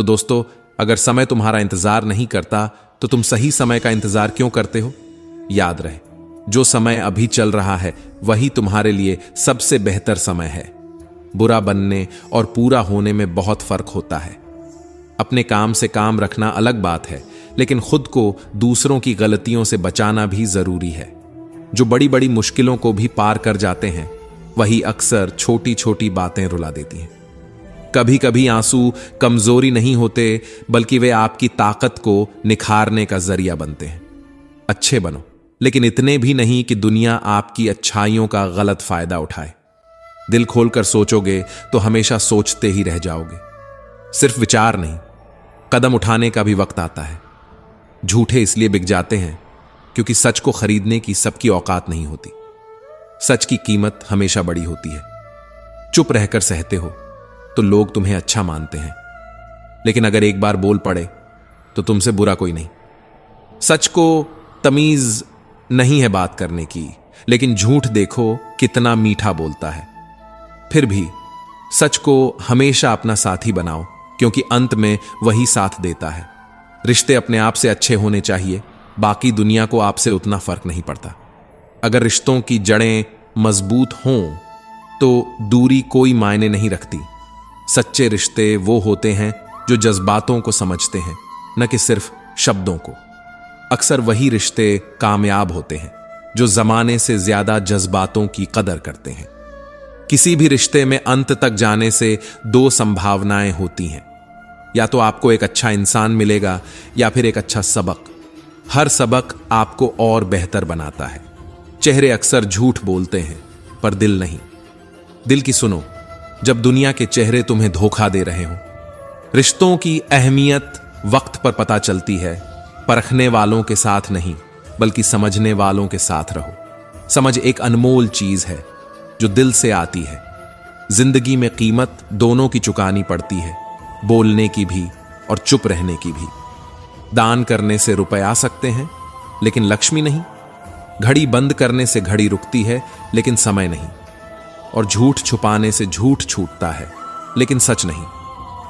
तो दोस्तों, अगर समय तुम्हारा इंतजार नहीं करता तो तुम सही समय का इंतजार क्यों करते हो? याद रहे, जो समय अभी चल रहा है वही तुम्हारे लिए सबसे बेहतर समय है। बुरा बनने और पूरा होने में बहुत फर्क होता है। अपने काम से काम रखना अलग बात है, लेकिन खुद को दूसरों की गलतियों से बचाना भी जरूरी है। जो बड़ी बड़ी मुश्किलों को भी पार कर जाते हैं, वही अक्सर छोटी छोटी बातें रुला देती हैं। कभी कभी आंसू कमजोरी नहीं होते, बल्कि वे आपकी ताकत को निखारने का जरिया बनते हैं। अच्छे बनो, लेकिन इतने भी नहीं कि दुनिया आपकी अच्छाइयों का गलत फायदा उठाए। दिल खोलकर सोचोगे तो हमेशा सोचते ही रह जाओगे। सिर्फ विचार नहीं, कदम उठाने का भी वक्त आता है। झूठे इसलिए बिक जाते हैं क्योंकि सच को खरीदने की सबकी औकात नहीं होती। सच की कीमत हमेशा बड़ी होती है। चुप रहकर सहते हो तो लोग तुम्हें अच्छा मानते हैं, लेकिन अगर एक बार बोल पड़े तो तुमसे बुरा कोई नहीं। सच को तमीज नहीं है बात करने की, लेकिन झूठ देखो कितना मीठा बोलता है। फिर भी सच को हमेशा अपना साथी बनाओ, क्योंकि अंत में वही साथ देता है। रिश्ते अपने आप से अच्छे होने चाहिए, बाकी दुनिया को आपसे उतना फर्क नहीं पड़ता। अगर रिश्तों की जड़ें मजबूत हों तो दूरी कोई मायने नहीं रखती। सच्चे रिश्ते वो होते हैं जो जज्बातों को समझते हैं, न कि सिर्फ शब्दों को। अक्सर वही रिश्ते कामयाब होते हैं जो जमाने से ज्यादा जज्बातों की कदर करते हैं। किसी भी रिश्ते में अंत तक जाने से दो संभावनाएं होती हैं, या तो आपको एक अच्छा इंसान मिलेगा या फिर एक अच्छा सबक। हर सबक आपको और बेहतर बनाता है। चेहरे अक्सर झूठ बोलते हैं, पर दिल नहीं। दिल की सुनो जब दुनिया के चेहरे तुम्हें धोखा दे रहे हो। रिश्तों की अहमियत वक्त पर पता चलती है। परखने वालों के साथ नहीं, बल्कि समझने वालों के साथ रहो। समझ एक अनमोल चीज है जो दिल से आती है। जिंदगी में कीमत दोनों की चुकानी पड़ती है, बोलने की भी और चुप रहने की भी। दान करने से रुपए आ सकते हैं, लेकिन लक्ष्मी नहीं। घड़ी बंद करने से घड़ी रुकती है, लेकिन समय नहीं। और झूठ छुपाने से झूठ छूटता है, लेकिन सच नहीं।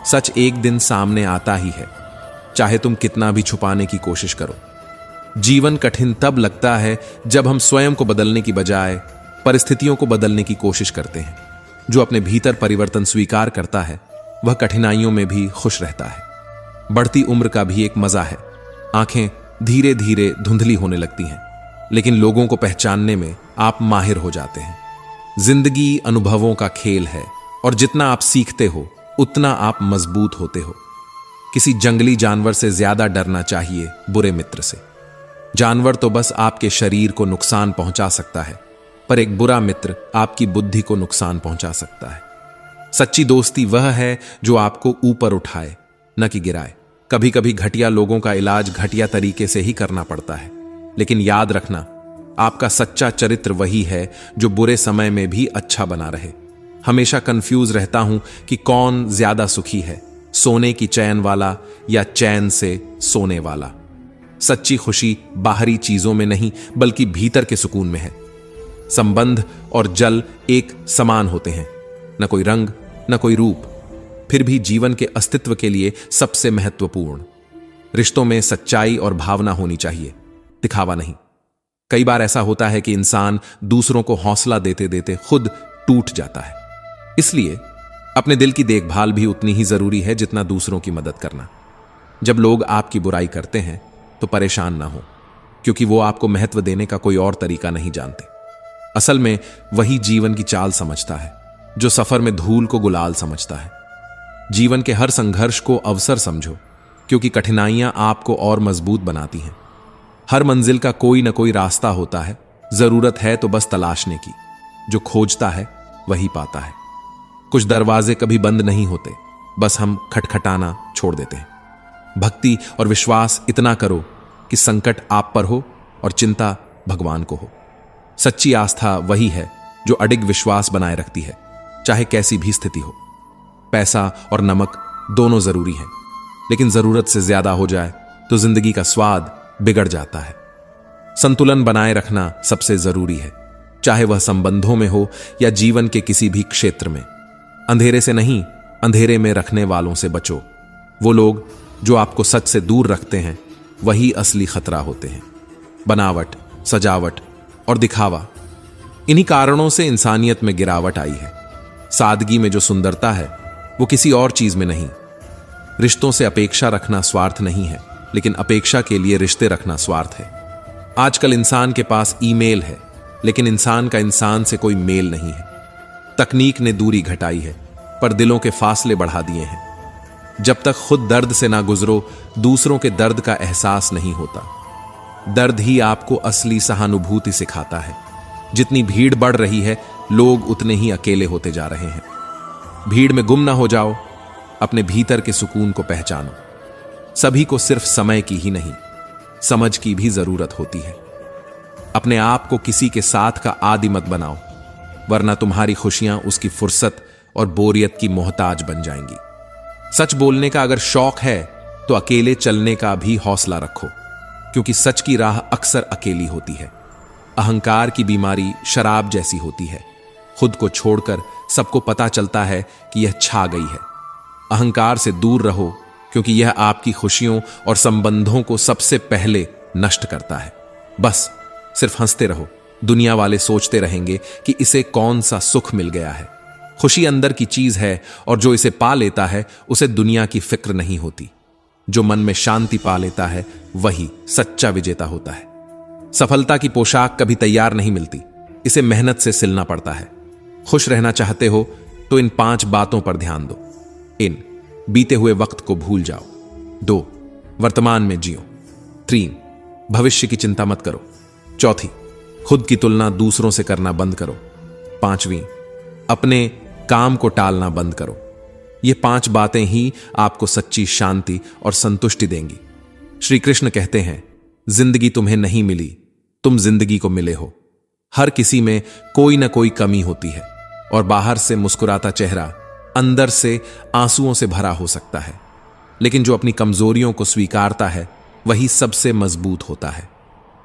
सच एक दिन सामने आता ही है, चाहे तुम कितना भी छुपाने की कोशिश करो। जीवन कठिन तब लगता है जब हम स्वयं को बदलने की बजाय परिस्थितियों को बदलने की कोशिश करते हैं। जो अपने भीतर परिवर्तन स्वीकार करता है, वह कठिनाइयों में भी खुश रहता है। बढ़ती उम्र का भी एक मजा है। आंखें धीरे धीरे धुंधली होने लगती हैं, लेकिन लोगों को पहचानने में आप माहिर हो जाते हैं। जिंदगी अनुभवों का खेल है, और जितना आप सीखते हो उतना आप मजबूत होते हो। किसी जंगली जानवर से ज्यादा डरना चाहिए बुरे मित्र से। जानवर तो बस आपके शरीर को नुकसान पहुंचा सकता है, पर एक बुरा मित्र आपकी बुद्धि को नुकसान पहुंचा सकता है। सच्ची दोस्ती वह है जो आपको ऊपर उठाए, न कि गिराए। कभी कभी घटिया लोगों का इलाज घटिया तरीके से ही करना पड़ता है, लेकिन याद रखना, आपका सच्चा चरित्र वही है जो बुरे समय में भी अच्छा बना रहे। हमेशा कंफ्यूज रहता हूं कि कौन ज्यादा सुखी है, सोने की चैन वाला या चैन से सोने वाला। सच्ची खुशी बाहरी चीजों में नहीं, बल्कि भीतर के सुकून में है। संबंध और जल एक समान होते हैं, न कोई रंग न कोई रूप, फिर भी जीवन के अस्तित्व के लिए सबसे महत्वपूर्ण। रिश्तों में सच्चाई और भावना होनी चाहिए, दिखावा नहीं। कई बार ऐसा होता है कि इंसान दूसरों को हौसला देते देते खुद टूट जाता है। इसलिए अपने दिल की देखभाल भी उतनी ही जरूरी है जितना दूसरों की मदद करना। जब लोग आपकी बुराई करते हैं तो परेशान ना हो, क्योंकि वो आपको महत्व देने का कोई और तरीका नहीं जानते। असल में वही जीवन की चाल समझता है जो सफर में धूल को गुलाल समझता है। जीवन के हर संघर्ष को अवसर समझो, क्योंकि कठिनाइयां आपको और मजबूत बनाती हैं। हर मंजिल का कोई न कोई रास्ता होता है, जरूरत है तो बस तलाशने की। जो खोजता है वही पाता है। कुछ दरवाजे कभी बंद नहीं होते, बस हम खटखटाना छोड़ देते हैं। भक्ति और विश्वास इतना करो कि संकट आप पर हो और चिंता भगवान को हो। सच्ची आस्था वही है जो अडिग विश्वास बनाए रखती है, चाहे कैसी भी स्थिति हो। पैसा और नमक दोनों जरूरी हैं, लेकिन जरूरत से ज्यादा हो जाए तो जिंदगी का स्वाद बिगड़ जाता है। संतुलन बनाए रखना सबसे जरूरी है, चाहे वह संबंधों में हो या जीवन के किसी भी क्षेत्र में। अंधेरे से नहीं, अंधेरे में रखने वालों से बचो, वो लोग जो आपको सच से दूर रखते हैं वही असली खतरा होते हैं। बनावट, सजावट और दिखावा, इन्हीं कारणों से इंसानियत में गिरावट आई है। सादगी में जो सुंदरता है वो किसी और चीज में नहीं। रिश्तों से अपेक्षा रखना स्वार्थ नहीं है, लेकिन अपेक्षा के लिए रिश्ते रखना स्वार्थ है। आजकल इंसान के पास ईमेल है, लेकिन इंसान का इंसान से कोई मेल नहीं है। तकनीक ने दूरी घटाई है, पर दिलों के फासले बढ़ा दिए हैं। जब तक खुद दर्द से ना गुजरो, दूसरों के दर्द का एहसास नहीं होता। दर्द ही आपको असली सहानुभूति सिखाता है। जितनी भीड़ बढ़ रही है, लोग उतने ही अकेले होते जा रहे हैं। भीड़ में गुम ना हो जाओ, अपने भीतर के सुकून को पहचानो। सभी को सिर्फ समय की ही नहीं, समझ की भी जरूरत होती है। अपने आप को किसी के साथ का आदी मत बनाओ, वरना तुम्हारी खुशियां उसकी फुर्सत और बोरियत की मोहताज बन जाएंगी। सच बोलने का अगर शौक है तो अकेले चलने का भी हौसला रखो, क्योंकि सच की राह अक्सर अकेली होती है। अहंकार की बीमारी शराब जैसी होती है। खुद को छोड़कर सबको पता चलता है कि यह छा गई है। अहंकार से दूर रहो, क्योंकि यह आपकी खुशियों और संबंधों को सबसे पहले नष्ट करता है। बस सिर्फ हंसते रहो। दुनिया वाले सोचते रहेंगे कि इसे कौन सा सुख मिल गया है। खुशी अंदर की चीज है, और जो इसे पा लेता है उसे दुनिया की फिक्र नहीं होती। जो मन में शांति पा लेता है वही सच्चा विजेता होता है। सफलता की पोशाक कभी तैयार नहीं मिलती, इसे मेहनत से सिलना पड़ता है। खुश रहना चाहते हो तो इन 5 बातों पर ध्यान दो। इन बीते हुए वक्त को भूल जाओ। 2 वर्तमान में जियो। 3 भविष्य की चिंता मत करो। 4 खुद की तुलना दूसरों से करना बंद करो। 5वीं अपने काम को टालना बंद करो। ये 5 बातें ही आपको सच्ची शांति और संतुष्टि देंगी। श्री कृष्ण कहते हैं, जिंदगी तुम्हें नहीं मिली, तुम जिंदगी को मिले हो। हर किसी में कोई ना कोई कमी होती है, और बाहर से मुस्कुराता चेहरा अंदर से आंसुओं से भरा हो सकता है। लेकिन जो अपनी कमजोरियों को स्वीकारता है वही सबसे मजबूत होता है।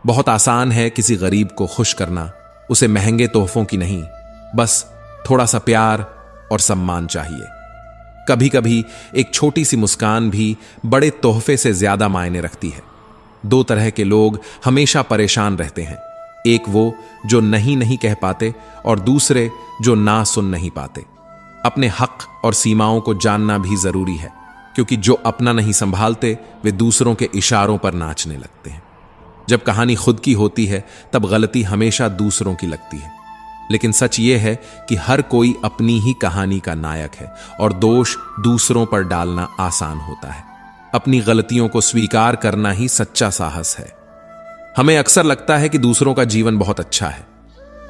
बहुत आसान है किसी गरीब को खुश करना, उसे महंगे तोहफों की नहीं, बस थोड़ा सा प्यार और सम्मान चाहिए। कभी कभी एक छोटी सी मुस्कान भी बड़े तोहफे से ज्यादा मायने रखती है। 2 तरह के लोग हमेशा परेशान रहते हैं, एक वो जो नहीं कह पाते, और दूसरे जो ना सुन नहीं पाते। अपने हक और सीमाओं को जानना भी जरूरी है, क्योंकि जो अपना नहीं संभालते वे दूसरों के इशारों पर नाचने लगते हैं। जब कहानी खुद की होती है तब गलती हमेशा दूसरों की लगती है, लेकिन सच ये है कि हर कोई अपनी ही कहानी का नायक है, और दोष दूसरों पर डालना आसान होता है। अपनी गलतियों को स्वीकार करना ही सच्चा साहस है। हमें अक्सर लगता है कि दूसरों का जीवन बहुत अच्छा है,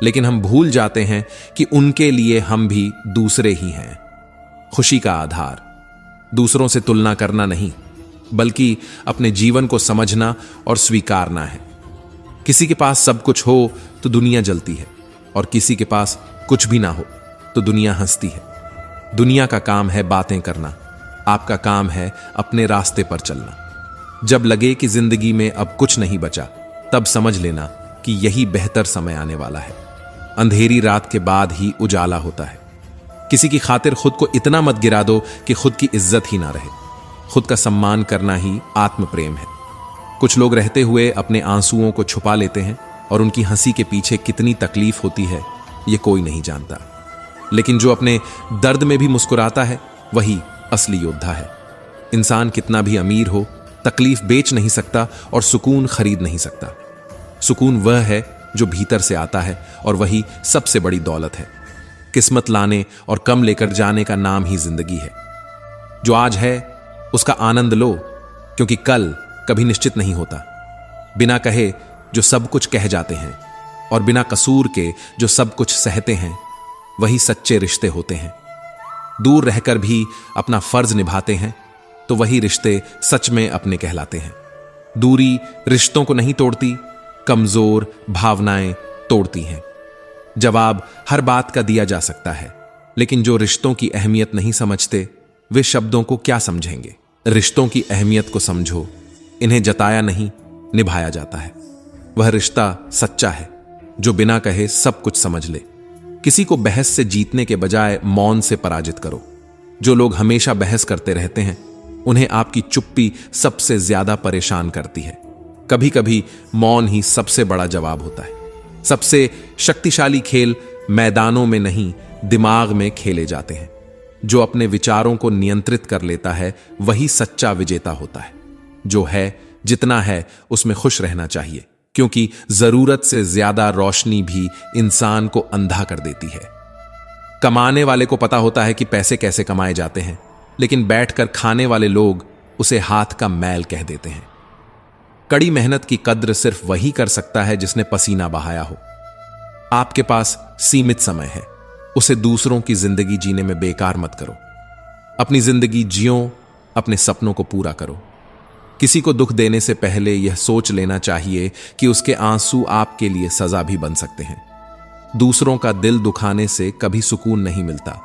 लेकिन हम भूल जाते हैं कि उनके लिए हम भी दूसरे ही हैं। खुशी का आधार दूसरों से तुलना करना नहीं, बल्कि अपने जीवन को समझना और स्वीकारना है। किसी के पास सब कुछ हो तो दुनिया जलती है, और किसी के पास कुछ भी ना हो तो दुनिया हंसती है। दुनिया का काम है बातें करना, आपका काम है अपने रास्ते पर चलना। जब लगे कि जिंदगी में अब कुछ नहीं बचा, तब समझ लेना कि यही बेहतर समय आने वाला है। अंधेरी रात के बाद ही उजाला होता है। किसी की खातिर खुद को इतना मत गिरा दो कि खुद की इज्जत ही ना रहे। खुद का सम्मान करना ही आत्म प्रेम है। कुछ लोग रहते हुए अपने आंसुओं को छुपा लेते हैं, और उनकी हंसी के पीछे कितनी तकलीफ होती है ये कोई नहीं जानता। लेकिन जो अपने दर्द में भी मुस्कुराता है वही असली योद्धा है। इंसान कितना भी अमीर हो, तकलीफ बेच नहीं सकता और सुकून खरीद नहीं सकता। सुकून वह है जो भीतर से आता है, और वही सबसे बड़ी दौलत है। किस्मत लाने और कम लेकर जाने का नाम ही जिंदगी है। जो आज है उसका आनंद लो, क्योंकि कल कभी निश्चित नहीं होता। बिना कहे जो सब कुछ कह जाते हैं, और बिना कसूर के जो सब कुछ सहते हैं, वही सच्चे रिश्ते होते हैं। दूर रहकर भी अपना फर्ज निभाते हैं तो वही रिश्ते सच में अपने कहलाते हैं। दूरी रिश्तों को नहीं तोड़ती, कमजोर भावनाएं तोड़ती हैं। जवाब हर बात का दिया जा सकता है, लेकिन जो रिश्तों की अहमियत नहीं समझते वे शब्दों को क्या समझेंगे। रिश्तों की अहमियत को समझो, इन्हें जताया नहीं निभाया जाता है। वह रिश्ता सच्चा है जो बिना कहे सब कुछ समझ ले। किसी को बहस से जीतने के बजाय मौन से पराजित करो। जो लोग हमेशा बहस करते रहते हैं उन्हें आपकी चुप्पी सबसे ज्यादा परेशान करती है। कभी कभी मौन ही सबसे बड़ा जवाब होता है। सबसे शक्तिशाली खेल मैदानों में नहीं, दिमाग में खेले जाते हैं। जो अपने विचारों को नियंत्रित कर लेता है वही सच्चा विजेता होता है। जो है, जितना है, उसमें खुश रहना चाहिए, क्योंकि जरूरत से ज्यादा रोशनी भी इंसान को अंधा कर देती है। कमाने वाले को पता होता है कि पैसे कैसे कमाए जाते हैं, लेकिन बैठकर खाने वाले लोग उसे हाथ का मैल कह देते हैं। कड़ी मेहनत की कद्र सिर्फ वही कर सकता है जिसने पसीना बहाया हो। आपके पास सीमित समय है, उसे दूसरों की जिंदगी जीने में बेकार मत करो। अपनी जिंदगी जियो, अपने सपनों को पूरा करो। किसी को दुख देने से पहले यह सोच लेना चाहिए कि उसके आंसू आपके लिए सजा भी बन सकते हैं। दूसरों का दिल दुखाने से कभी सुकून नहीं मिलता।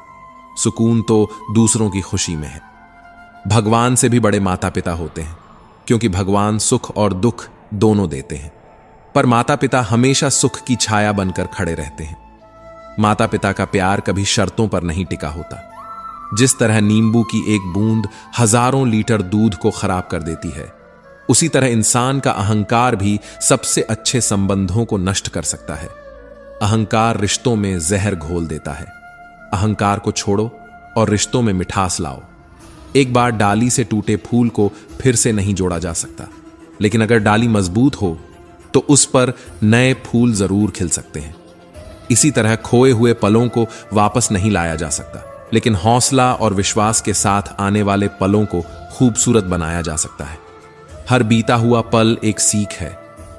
सुकून तो दूसरों की खुशी में है। भगवान से भी बड़े माता पिता होते हैं, क्योंकि भगवान सुख और दुख दोनों देते हैं, पर माता पिता हमेशा सुख की छाया बनकर खड़े रहते हैं। माता पिता का प्यार कभी शर्तों पर नहीं टिका होता। जिस तरह नींबू की एक बूंद हजारों लीटर दूध को खराब कर देती है, उसी तरह इंसान का अहंकार भी सबसे अच्छे संबंधों को नष्ट कर सकता है। अहंकार रिश्तों में जहर घोल देता है। अहंकार को छोड़ो और रिश्तों में मिठास लाओ। एक बार डाली से टूटे फूल को फिर से नहीं जोड़ा जा सकता, लेकिन अगर डाली मजबूत हो तो उस पर नए फूल जरूर खिल सकते हैं। इसी तरह खोए हुए पलों को वापस नहीं लाया जा सकता, लेकिन हौसला और विश्वास के साथ आने वाले पलों को खूबसूरत बनाया जा सकता है। हर बीता हुआ पल एक सीख है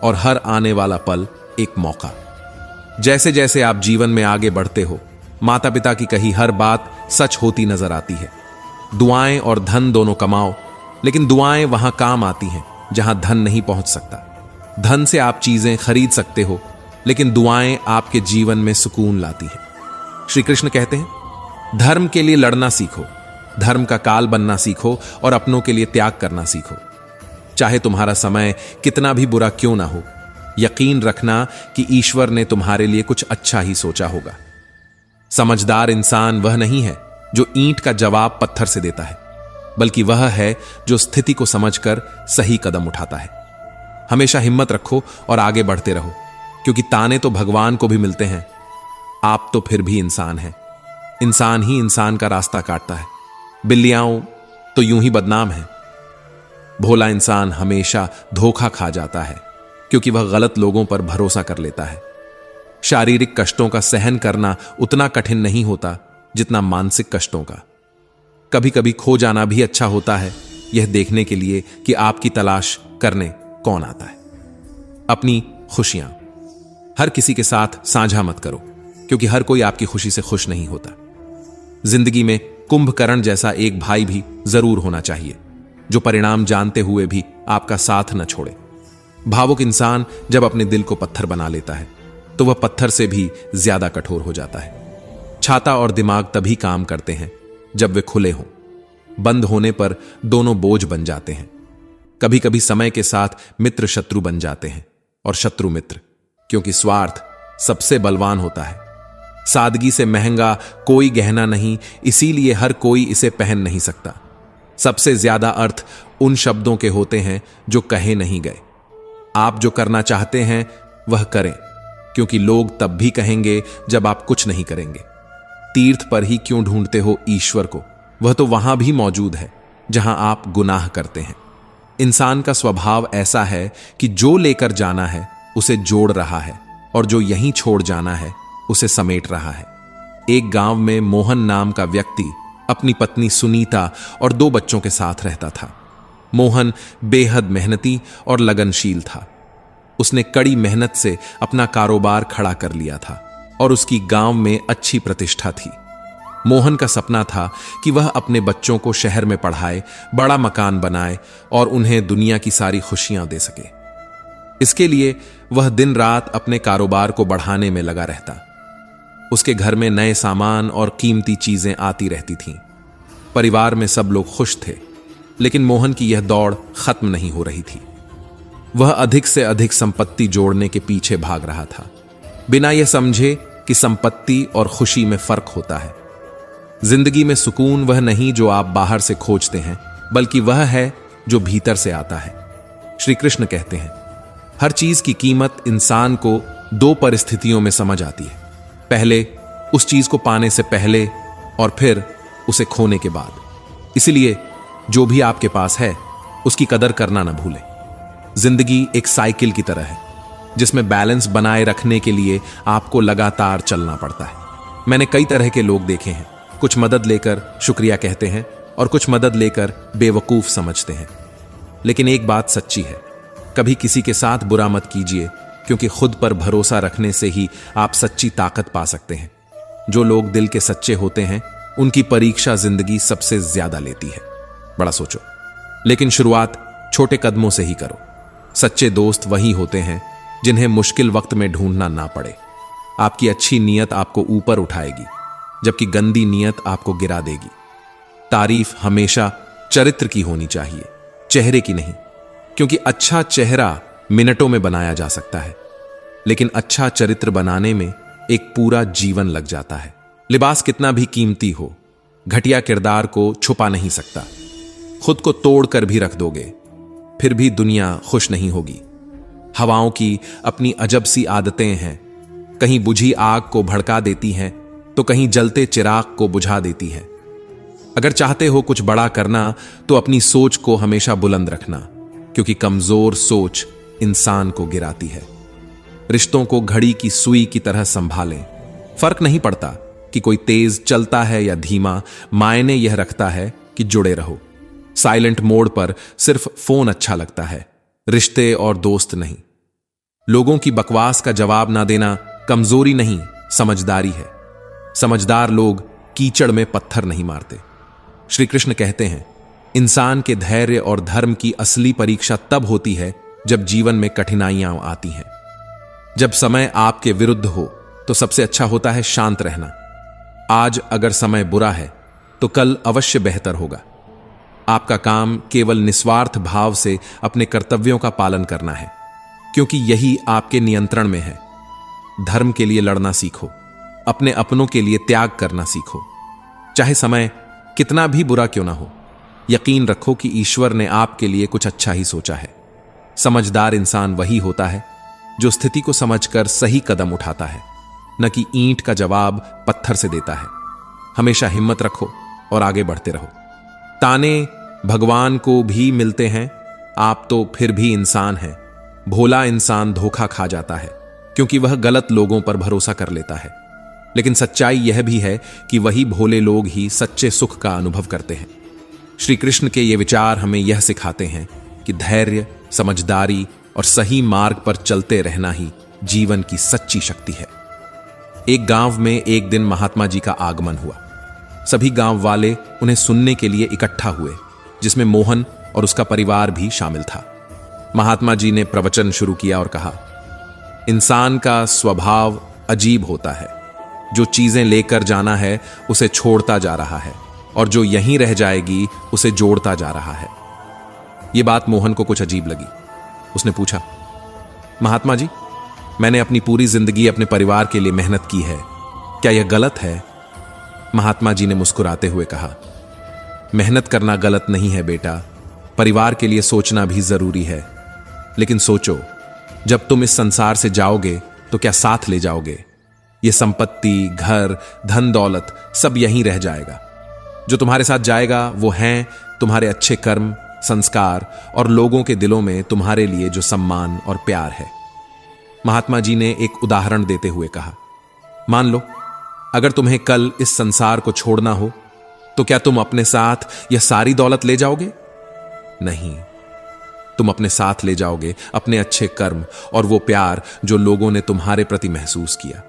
और हर आने वाला पल एक मौका। जैसे जैसे आप जीवन में आगे बढ़ते हो, माता पिता की कही हर बात सच होती नजर आती है। दुआएं और धन दोनों कमाओ, लेकिन दुआएं वहां काम आती हैं जहां धन नहीं पहुंच सकता। धन से आप चीजें खरीद सकते हो, लेकिन दुआएं आपके जीवन में सुकून लाती हैं। श्री कृष्ण कहते हैं, धर्म के लिए लड़ना सीखो, धर्म का काल बनना सीखो और अपनों के लिए त्याग करना सीखो। चाहे तुम्हारा समय कितना भी बुरा क्यों ना हो, यकीन रखना कि ईश्वर ने तुम्हारे लिए कुछ अच्छा ही सोचा होगा। समझदार इंसान वह नहीं है जो ईंट का जवाब पत्थर से देता है, बल्कि वह है जो स्थिति को समझकर सही कदम उठाता है। हमेशा हिम्मत रखो और आगे बढ़ते रहो, क्योंकि ताने तो भगवान को भी मिलते हैं। आप तो फिर भी इंसान हैं। इंसान ही इंसान का रास्ता काटता है। बिल्लियां तो यूं ही बदनाम है। भोला इंसान हमेशा धोखा खा जाता है, क्योंकि वह गलत लोगों पर भरोसा कर लेता है। शारीरिक कष्टों का सहन करना उतना कठिन नहीं होता जितना मानसिक कष्टों का। कभी कभी खो जाना भी अच्छा होता है, यह देखने के लिए कि आपकी तलाश करने कौन आता है। अपनी खुशियां हर किसी के साथ साझा मत करो, क्योंकि हर कोई आपकी खुशी से खुश नहीं होता। जिंदगी में कुंभकर्ण जैसा एक भाई भी जरूर होना चाहिए, जो परिणाम जानते हुए भी आपका साथ न छोड़े। भावुक इंसान जब अपने दिल को पत्थर बना लेता है, तो वह पत्थर से भी ज्यादा कठोर हो जाता है। छाता और दिमाग तभी काम करते हैं जब वे खुले हों। बंद होने पर दोनों बोझ बन जाते हैं। कभी कभी समय के साथ मित्र शत्रु बन जाते हैं और शत्रु मित्र, क्योंकि स्वार्थ सबसे बलवान होता है। सादगी से महंगा कोई गहना नहीं, इसीलिए हर कोई इसे पहन नहीं सकता। सबसे ज्यादा अर्थ उन शब्दों के होते हैं जो कहे नहीं गए। आप जो करना चाहते हैं वह करें, क्योंकि लोग तब भी कहेंगे जब आप कुछ नहीं करेंगे। तीर्थ पर ही क्यों ढूंढते हो ईश्वर को? वह तो वहां भी मौजूद है जहां आप गुनाह करते हैं। इंसान का स्वभाव ऐसा है कि जो लेकर जाना है उसे जोड़ रहा है, और जो यहीं छोड़ जाना है उसे समेट रहा है। एक गांव में मोहन नाम का व्यक्ति अपनी पत्नी सुनीता और 2 बच्चों के साथ रहता था। मोहन बेहद मेहनती और लगनशील था। उसने कड़ी मेहनत से अपना कारोबार खड़ा कर लिया था और उसकी गांव में अच्छी प्रतिष्ठा थी। मोहन का सपना था कि वह अपने बच्चों को शहर में पढ़ाए, बड़ा मकान बनाए और उन्हें दुनिया की सारी खुशियां दे सके। इसके लिए वह दिन रात अपने कारोबार को बढ़ाने में लगा रहता। उसके घर में नए सामान और कीमती चीजें आती रहती थीं। परिवार में सब लोग खुश थे, लेकिन मोहन की यह दौड़ खत्म नहीं हो रही थी। वह अधिक से अधिक संपत्ति जोड़ने के पीछे भाग रहा था, बिना यह समझे कि संपत्ति और खुशी में फर्क होता है। जिंदगी में सुकून वह नहीं जो आप बाहर से खोजते हैं, बल्कि वह है जो भीतर से आता है। श्री कृष्ण कहते हैं, हर चीज की कीमत इंसान को दो परिस्थितियों में समझ आती है। पहले उस चीज को पाने से पहले और फिर उसे खोने के बाद। इसलिए जो भी आपके पास है उसकी कदर करना ना भूलें। जिंदगी एक साइकिल की तरह है जिसमें बैलेंस बनाए रखने के लिए आपको लगातार चलना पड़ता है। मैंने कई तरह के लोग देखे हैं, कुछ मदद लेकर शुक्रिया कहते हैं और कुछ मदद लेकर बेवकूफ समझते हैं। लेकिन एक बात सच्ची है, कभी किसी के साथ बुरा मत कीजिए, क्योंकि खुद पर भरोसा रखने से ही आप सच्ची ताकत पा सकते हैं। जो लोग दिल के सच्चे होते हैं उनकी परीक्षा जिंदगी सबसे ज्यादा लेती है। बड़ा सोचो, लेकिन शुरुआत छोटे कदमों से ही करो। सच्चे दोस्त वही होते हैं जिन्हें मुश्किल वक्त में ढूंढना ना पड़े। आपकी अच्छी नीयत आपको ऊपर उठाएगी, जबकि गंदी नीयत आपको गिरा देगी। तारीफ हमेशा चरित्र की होनी चाहिए, चेहरे की नहीं, क्योंकि अच्छा चेहरा मिनटों में बनाया जा सकता है, लेकिन अच्छा चरित्र बनाने में एक पूरा जीवन लग जाता है। लिबास कितना भी कीमती हो, घटिया किरदार को छुपा नहीं सकता। खुद को तोड़कर भी रख दोगे, फिर भी दुनिया खुश नहीं होगी। हवाओं की अपनी अजब सी आदतें हैं, कहीं बुझी आग को भड़का देती हैं तो कहीं जलते चिराग को बुझा देती हैं। अगर चाहते हो कुछ बड़ा करना तो अपनी सोच को हमेशा बुलंद रखना, क्योंकि कमजोर सोच इंसान को गिराती है। रिश्तों को घड़ी की सुई की तरह संभालें। फर्क नहीं पड़ता कि कोई तेज चलता है या धीमा, मायने यह रखता है कि जुड़े रहो। साइलेंट मोड पर सिर्फ फोन अच्छा लगता है, रिश्ते और दोस्त नहीं। लोगों की बकवास का जवाब ना देना कमजोरी नहीं, समझदारी है। समझदार लोग कीचड़ में पत्थर नहीं मारते। श्री कृष्ण कहते हैं, इंसान के धैर्य और धर्म की असली परीक्षा तब होती है जब जीवन में कठिनाइयां आती हैं। जब समय आपके विरुद्ध हो तो सबसे अच्छा होता है शांत रहना। आज अगर समय बुरा है तो कल अवश्य बेहतर होगा। आपका काम केवल निस्वार्थ भाव से अपने कर्तव्यों का पालन करना है, क्योंकि यही आपके नियंत्रण में है। धर्म के लिए लड़ना सीखो, अपने अपनों के लिए त्याग करना सीखो। चाहे समय कितना भी बुरा क्यों ना हो, यकीन रखो कि ईश्वर ने आपके लिए कुछ अच्छा ही सोचा है। समझदार इंसान वही होता है जो स्थिति को समझकर सही कदम उठाता है, न कि ईंट का जवाब पत्थर से देता है। हमेशा हिम्मत रखो और आगे बढ़ते रहो। ताने भगवान को भी मिलते हैं, आप तो फिर भी इंसान हैं। भोला इंसान धोखा खा जाता है क्योंकि वह गलत लोगों पर भरोसा कर लेता है। लेकिन सच्चाई यह भी है कि वही भोले लोग ही सच्चे सुख का अनुभव करते हैं। श्री कृष्ण के ये विचार हमें यह सिखाते हैं कि धैर्य, समझदारी और सही मार्ग पर चलते रहना ही जीवन की सच्ची शक्ति है। एक गांव में एक दिन महात्मा जी का आगमन हुआ। सभी गांव वाले उन्हें सुनने के लिए इकट्ठा हुए, जिसमें मोहन और उसका परिवार भी शामिल था। महात्मा जी ने प्रवचन शुरू किया और कहा, इंसान का स्वभाव अजीब होता है। जो चीजें लेकर जाना है उसे छोड़ता जा रहा है, और जो यहीं रह जाएगी उसे जोड़ता जा रहा है। यह बात मोहन को कुछ अजीब लगी। उसने पूछा, महात्मा जी, मैंने अपनी पूरी जिंदगी अपने परिवार के लिए मेहनत की है, क्या यह गलत है? महात्मा जी ने मुस्कुराते हुए कहा, मेहनत करना गलत नहीं है बेटा, परिवार के लिए सोचना भी जरूरी है। लेकिन सोचो, जब तुम इस संसार से जाओगे तो क्या साथ ले जाओगे? ये संपत्ति, घर, धन दौलत सब यहीं रह जाएगा। जो तुम्हारे साथ जाएगा वो हैं तुम्हारे अच्छे कर्म, संस्कार और लोगों के दिलों में तुम्हारे लिए जो सम्मान और प्यार है। महात्मा जी ने एक उदाहरण देते हुए कहा, मान लो अगर तुम्हें कल इस संसार को छोड़ना हो तो क्या तुम अपने साथ यह सारी दौलत ले जाओगे? नहीं, तुम अपने साथ ले जाओगे अपने अच्छे कर्म और वो प्यार जो लोगों ने तुम्हारे प्रति महसूस किया।